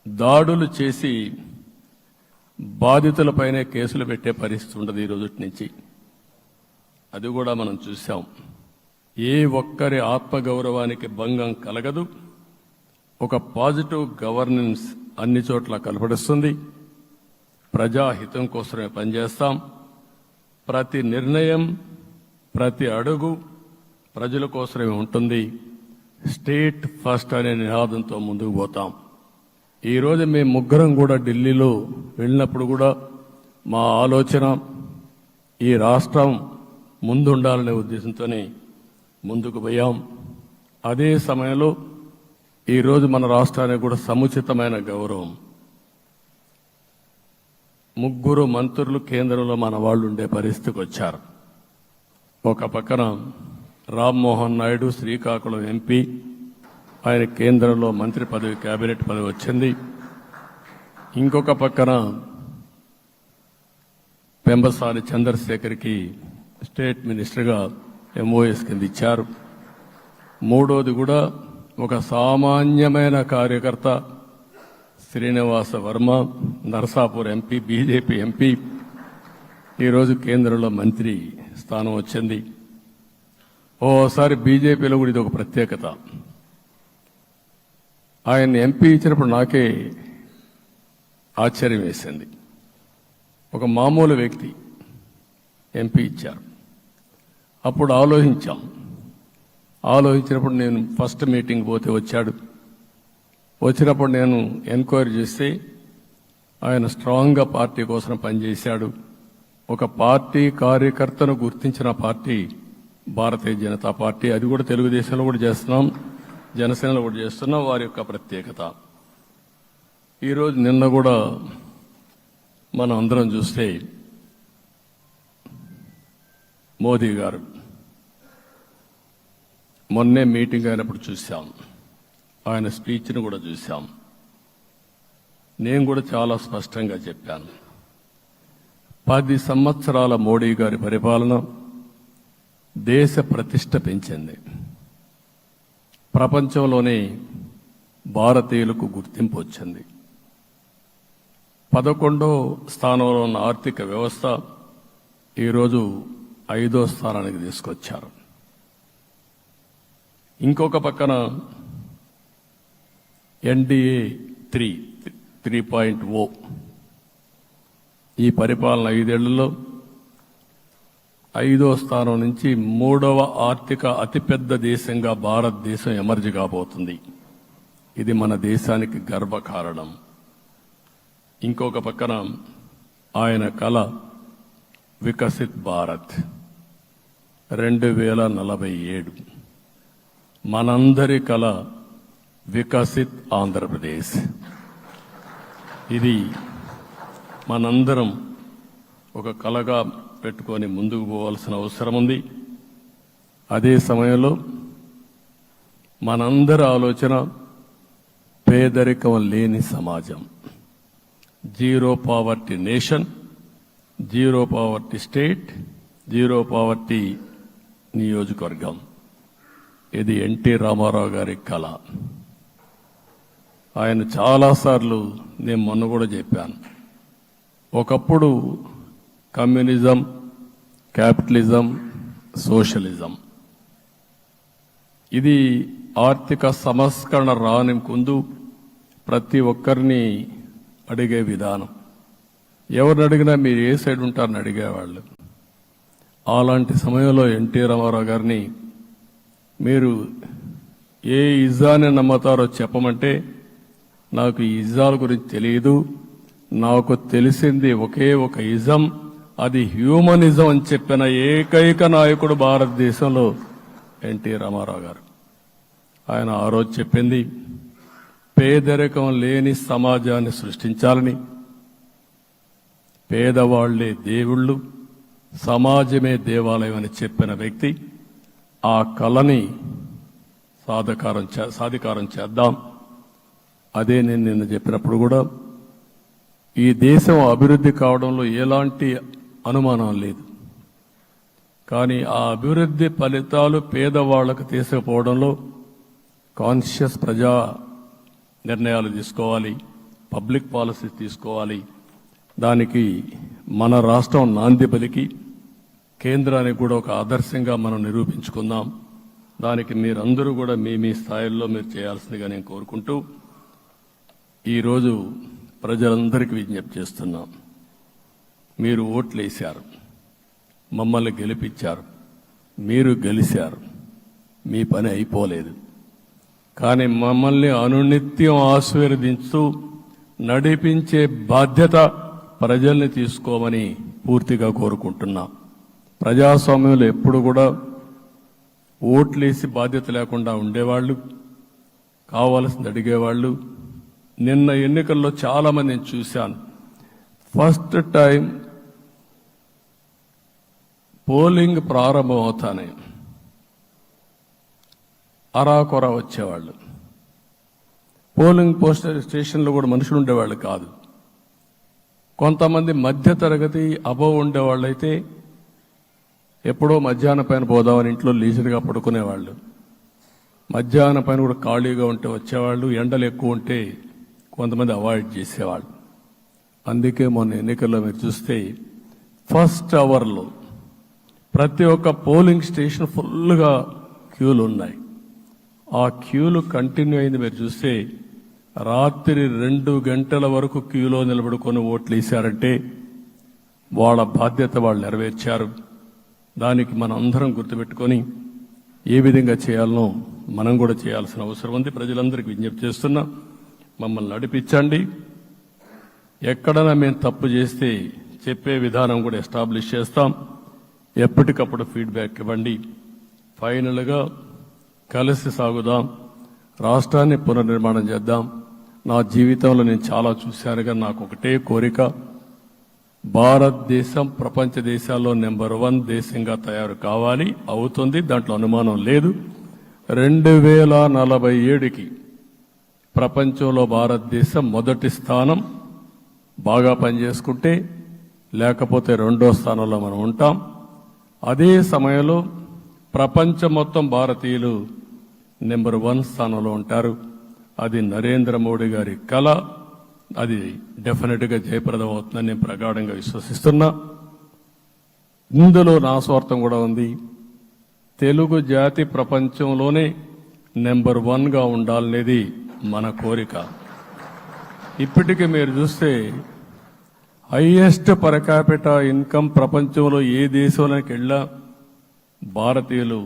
దాడులు చేసి బాధితులపైనే కేసులు పెట్టే పరిస్థితి ఉండదు ఈ రోజు నుంచి. అది కూడా మనం చూసాం. ఏ ఒక్కరి ఆత్మగౌరవానికి భంగం కలగదు. ఒక పాజిటివ్ గవర్నెన్స్ అన్ని చోట్ల కనపడుస్తుంది. ప్రజాహితం కోసమే పనిచేస్తాం. ప్రతి నిర్ణయం, ప్రతి అడుగు ప్రజల కోసమే ఉంటుంది. స్టేట్ ఫస్ట్ అనే నినాదంతో ముందుకు పోతాం. ఈరోజు మేము ముగ్గురం కూడా ఢిల్లీలో వెళ్ళినప్పుడు కూడా మా ఆలోచన ఈ రాష్ట్రం ముందుండాలనే ఉద్దేశంతోనే ముందుకు పోయాం. అదే సమయంలో ఈరోజు మన రాష్ట్రానికి కూడా సముచితమైన గౌరవం. 3 మంత్రులు కేంద్రంలో మన వాళ్ళు ఉండే పరిస్థితికి వచ్చారు. ఒక పక్కన రామ్మోహన్ నాయుడు శ్రీకాకుళం ఎంపీ, ఆయన కేంద్రంలో మంత్రి పదవి, కేబినెట్ పదవి వచ్చింది. ఇంకొక పక్కన పెంబసాని చంద్రశేఖర్కి స్టేట్ మినిస్టర్గా ఎంఓఎస్ కింద ఇచ్చారు. మూడోది కూడా ఒక సామాన్యమైన కార్యకర్త Srinivasa Varma, Narasapur MP, BJP MP, ఈరోజు కేంద్రంలో మంత్రి స్థానం వచ్చింది. ఓసారి బీజేపీలో కూడా ఇది ఒక ప్రత్యేకత. ఆయన ఎంపీ ఇచ్చినప్పుడు నాకే ఆశ్చర్యం వేసింది. ఒక మామూలు వ్యక్తి ఎంపీ ఇచ్చారు. అప్పుడు ఆలోచించినప్పుడు నేను ఫస్ట్ మీటింగ్ పోతే వచ్చాడు. వచ్చినప్పుడు నేను ఎంక్వైరీ చేస్తే ఆయన స్ట్రాంగ్గా పార్టీ కోసం పనిచేశాడు. ఒక పార్టీ కార్యకర్తను గుర్తించిన పార్టీ భారతీయ జనతా పార్టీ. అది కూడా తెలుగుదేశంలో కూడా చేస్తున్నాం, జనసేనలో కూడా చేస్తున్నాం. వారి యొక్క ప్రత్యేకత. ఈరోజు నిన్న కూడా మనం అందరం చూస్తే మోదీ గారు మొన్నే మీటింగ్ అయినప్పుడు చూశాం, ఆయన స్పీచ్ను కూడా చూశాం. నేను కూడా చాలా స్పష్టంగా చెప్పాను, 10 సంవత్సరాల మోడీ గారి పరిపాలన దేశ ప్రతిష్ట పెంచింది. ప్రపంచంలోనే భారతీయులకు గుర్తింపు వచ్చింది. 11వ స్థానంలో ఉన్న ఆర్థిక వ్యవస్థ ఈరోజు 5వ స్థానానికి తీసుకొచ్చారు. ఇంకొక పక్కన ఎన్డీఏ 3.0 ఈ పరిపాలన 5 ఏళ్లలో 5వ స్థానం నుంచి 3వ ఆర్థిక అతిపెద్ద దేశంగా భారతదేశం ఎమర్జ్ కాబోతుంది. ఇది మన దేశానికి గర్వకారణం. ఇంకొక పక్కన ఆయన కల వికసిత్ భారత్ 2047, మనందరి కల వికసిత్ ఆంధ్రప్రదేశ్. ఇది మనందరం ఒక కలగా పెట్టుకొని ముందుకు పోవాల్సిన అవసరం ఉంది. అదే సమయంలో మనందరి ఆలోచన పేదరికం లేని సమాజం, zero poverty nation, zero poverty state, zero poverty నియోజకవర్గం. ఇది ఎన్టీ రామారావు గారి కళ. ఆయన చాలాసార్లు నేను మొన్న కూడా చెప్పాను, ఒకప్పుడు కమ్యూనిజం, క్యాపిటలిజం, సోషలిజం ఇది ఆర్థిక సంస్కరణ రాని ముందు ప్రతి ఒక్కరిని అడిగే విధానం. ఎవరిని అడిగినా మీరు ఏ సైడ్ ఉంటారని అడిగేవాళ్ళు. అలాంటి సమయంలో ఎన్టీ రామారావు గారిని మీరు ఏ ఇజాన్ని నమ్ముతారో చెప్పమంటే, నాకు ఈ ఇజాల గురించి తెలియదు, నాకు తెలిసింది ఒకే ఒక ఇజం, అది హ్యూమనిజం అని చెప్పిన ఏకైక నాయకుడు భారతదేశంలో ఎన్టీ రామారావు గారు. ఆయన ఆ రోజు చెప్పింది పేదరికం లేని సమాజాన్ని సృష్టించాలని, పేదవాళ్లే దేవుళ్ళు, సమాజమే దేవాలయం అని చెప్పిన వ్యక్తి. ఆ కళని సాధికారం చేద్దాం. అదే నేను నిన్న చెప్పినప్పుడు కూడా ఈ దేశం అభివృద్ధి కావడంలో ఎలాంటి అనుమానం లేదు. కానీ ఆ అభివృద్ధి ఫలితాలు పేదవాళ్లకు తీసుకుపోవడంలో కాన్షియస్ ప్రజా నిర్ణయాలు తీసుకోవాలి, పబ్లిక్ పాలసీ తీసుకోవాలి. దానికి మన రాష్ట్రం నాంది పలికి కేంద్రానికి కూడా ఒక ఆదర్శంగా మనం నిరూపించుకుందాం. దానికి మీరందరూ కూడా మీ స్థాయిల్లో మీరు చేయాల్సిందిగా నేను కోరుకుంటూ ఈరోజు ప్రజలందరికీ విజ్ఞప్తి చేస్తున్నాం. మీరు ఓట్లేశారు, మమ్మల్ని గెలిపించారు, మీరు గెలిచారు, మీ పని అయిపోలేదు. కానీ మమ్మల్ని అనునిత్యం ఆశీర్వదించుతూ నడిపించే బాధ్యత ప్రజల్ని తీసుకోమని పూర్తిగా కోరుకుంటున్నాం. ప్రజాస్వామ్యంలో ఎప్పుడు కూడా ఓట్లేసి బాధ్యత లేకుండా ఉండేవాళ్ళు, కావాల్సింది అడిగేవాళ్ళు. నిన్న ఎన్నికల్లో చాలా మందిని చూశాను. ఫస్ట్ టైం పోలింగ్ ప్రారంభం అవుతానే అరాకొర వచ్చేవాళ్ళు. పోలింగ్ స్టేషన్లో కూడా మనుషులు ఉండేవాళ్ళు కాదు. కొంతమంది మధ్య తరగతి అబవ్ ఉండేవాళ్ళైతే ఎప్పుడో మధ్యాహ్నం పైన పోదామని ఇంట్లో లీజర్గా పడుకునేవాళ్ళు. మధ్యాహ్నం పైన కూడా ఖాళీగా ఉంటే వచ్చేవాళ్ళు, ఎండలు ఎక్కువ ఉంటే కొంతమంది అవాయిడ్ చేసేవాళ్ళు. అందుకే మొన్న ఎన్నికల్లో మీరు చూస్తే ఫస్ట్ అవర్లో ప్రతి ఒక్క పోలింగ్ స్టేషన్ ఫుల్గా క్యూలు ఉన్నాయి. ఆ క్యూలు కంటిన్యూ అయింది. మీరు చూస్తే రాత్రి 2 గంటల వరకు క్యూలో నిలబడుకొని ఓట్లు వేశారంటే వాళ్ళ బాధ్యత వాళ్ళు నెరవేర్చారు. దానికి మనం అందరం గుర్తుపెట్టుకొని ఏ విధంగా చేయాలనో మనం కూడా చేయాల్సిన అవసరం ఉంది. ప్రజలందరికీ విజ్ఞప్తి చేస్తున్నా, మమ్మల్ని నడిపించండి. ఎక్కడైనా మేము తప్పు చేస్తే చెప్పే విధానం కూడా ఎస్టాబ్లిష్ చేస్తాం. ఎప్పటికప్పుడు ఫీడ్బ్యాక్ ఇవ్వండి. ఫైనల్గా కలిసి సాగుదాం, రాష్ట్రాన్ని పునర్నిర్మాణం చేద్దాం. నా జీవితంలో నేను చాలా చూశానుగా నాకు ఒకటే కోరిక, భారతదేశం ప్రపంచ దేశాల్లో నెంబర్ 1 దేశంగా తయారు కావాలి. అవుతుంది, దాంట్లో అనుమానం లేదు. 2047కి ప్రపంచంలో భారతదేశం మొదటి స్థానం బాగా పనిచేసుకుంటే, లేకపోతే 2వ స్థానంలో మనం ఉంటాం. అదే సమయంలో ప్రపంచం మొత్తం భారతీయులు నెంబర్ 1 స్థానంలో ఉంటారు. అది నరేంద్ర మోడీ గారి కళ. అది డెఫినెట్గా జయప్రదం అవుతుందని నేను ప్రగాఢంగా విశ్వసిస్తున్నా. ఇందులో నా స్వార్థం కూడా ఉంది. తెలుగు జాతి ప్రపంచంలోనే నెంబర్ 1గా ఉండాలనేది మన కోరిక. ఇప్పటికీ మీరు చూస్తే హైయెస్ట్ పర్ క్యాపిటా ఇన్కమ్ ప్రపంచంలో ఏ దేశంలోకి వెళ్ళా భారతీయులు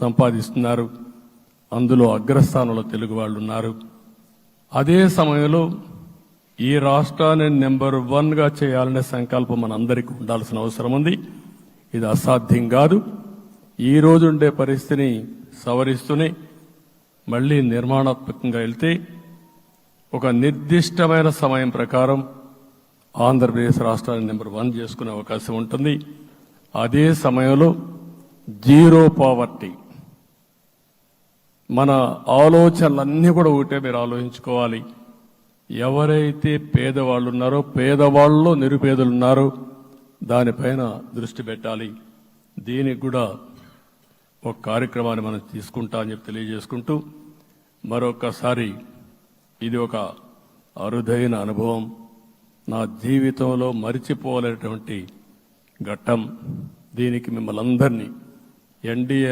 సంపాదిస్తున్నారు. అందులో అగ్రస్థానంలో తెలుగు వాళ్ళు ఉన్నారు. అదే సమయంలో ఈ రాష్ట్రాన్ని నెంబర్ 1గా చేయాలనే సంకల్పం మనందరికీ ఉండాల్సిన అవసరం ఉంది. ఇది అసాధ్యం కాదు. ఈ రోజు ఉండే పరిస్థితిని సవరిస్తూనే మళ్లీ నిర్మాణాత్మకంగా వెళ్తే ఒక నిర్దిష్టమైన సమయం ప్రకారం ఆంధ్రప్రదేశ్ రాష్ట్రాన్ని నెంబర్ 1 చేసుకునే అవకాశం ఉంటుంది. అదే సమయంలో జీరో పావర్టీ, మన ఆలోచనలన్నీ కూడా ఒకటే మీరు ఆలోచించుకోవాలి. ఎవరైతే పేదవాళ్ళు ఉన్నారో, పేదవాళ్ళలో నిరుపేదలు ఉన్నారో దానిపైన దృష్టి పెట్టాలి. దీనికి కూడా ఒక కార్యక్రమాన్ని మనం తీసుకుంటా అని చెప్పి తెలియజేసుకుంటూ, మరొకసారి ఇది ఒక అరుదైన అనుభవం, నా జీవితంలో మరిచిపోలేనటువంటి ఘట్టం. దీనికి మిమ్మల్ని అందరినీ ఎన్డీఏ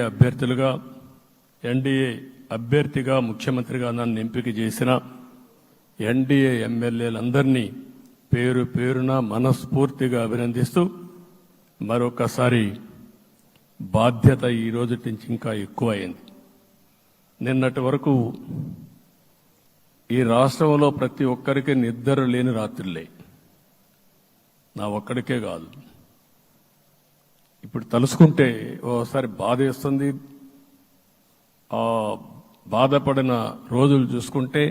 అభ్యర్థిగా ముఖ్యమంత్రిగా నన్ను ఎంపిక చేసిన ఎన్డీఏ ఎమ్మెల్యేలందరినీ పేరు పేరున మనస్ఫూర్తిగా అభినందిస్తూ, మరొకసారి బాధ్యత ఈ రోజు నుంచి ఇంకా ఎక్కువైంది. నిన్నటి వరకు ఈ రాష్ట్రంలో ప్రతి ఒక్కరికి నిద్ర లేని రాత్రులే, నా ఒక్కడికే కాదు. ఇప్పుడు తలుసుకుంటే ఓసారి బాధ వేస్తుంది. ఆ బాధపడిన రోజులు చూసుకుంటే,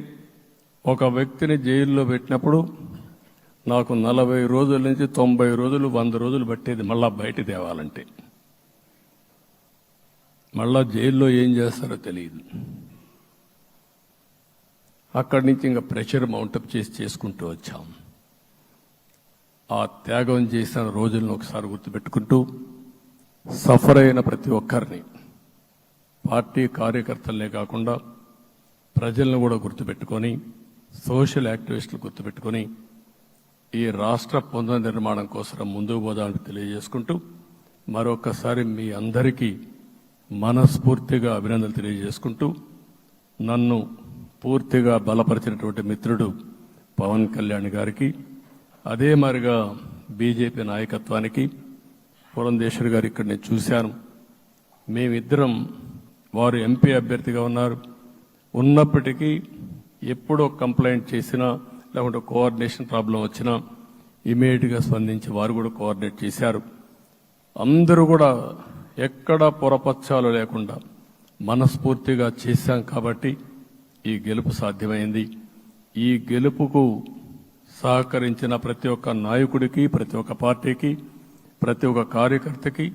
ఒక వ్యక్తిని జైల్లో పెట్టినప్పుడు నాకు 40 రోజుల నుంచి 90 రోజులు 100 రోజులు పట్టేది మళ్ళా బయట తేవాలంటే. మళ్ళా జైల్లో ఏం చేస్తారో తెలియదు. అక్కడి నుంచి ఇంకా ప్రెషర్ మౌంటప్ చేసుకుంటూ వచ్చాం. ఆ త్యాగం చేసిన రోజులను ఒకసారి గుర్తుపెట్టుకుంటూ, సఫర్ అయిన ప్రతి ఒక్కరిని, పార్టీ కార్యకర్తలనే కాకుండా ప్రజలను కూడా గుర్తుపెట్టుకొని, సోషల్ యాక్టివిస్టులు గుర్తుపెట్టుకొని ఈ రాష్ట్ర పునర్నిర్మాణం కోసం ముందుకు పోదామని తెలియజేసుకుంటూ, మరొకసారి మీ అందరికీ మనస్ఫూర్తిగా అభినందనలు తెలియజేసుకుంటూ, నన్ను పూర్తిగా బలపరిచినటువంటి మిత్రుడు పవన్ కళ్యాణ్ గారికి, అదే మరిగా బీజేపీ నాయకత్వానికి, పురంధేశ్వరి గారు ఇక్కడ నేను చూశాను. మేమిద్దరం, వారు ఎంపీ అభ్యర్థిగా ఉన్నప్పటికీ ఎప్పుడో కంప్లైంట్ చేసినా లేకుంటే కోఆర్డినేషన్ ప్రాబ్లం వచ్చినా ఇమీడియట్గా స్పందించి వారు కూడా కోఆర్డినేట్ చేశారు. అందరూ కూడా ఎక్కడా పొరపచ్చాలు లేకుండా మనస్ఫూర్తిగా చేశాం కాబట్టి ఈ గెలుపు సాధ్యమైంది. ఈ గెలుపుకు సహకరించిన ప్రతి ఒక్క నాయకుడికి, ప్రతి ఒక్క పార్టీకి, ప్రతి ఒక్క కార్యకర్తకి,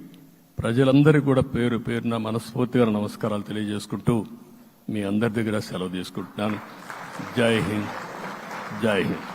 ప్రజలందరికీ కూడా పేరు పేరున మనస్ఫూర్తిగా నమస్కారాలు తెలియజేసుకుంటూ మీ అందరి దగ్గర సెలవు తీసుకుంటున్నాను. జై హింద్, జై హింద్.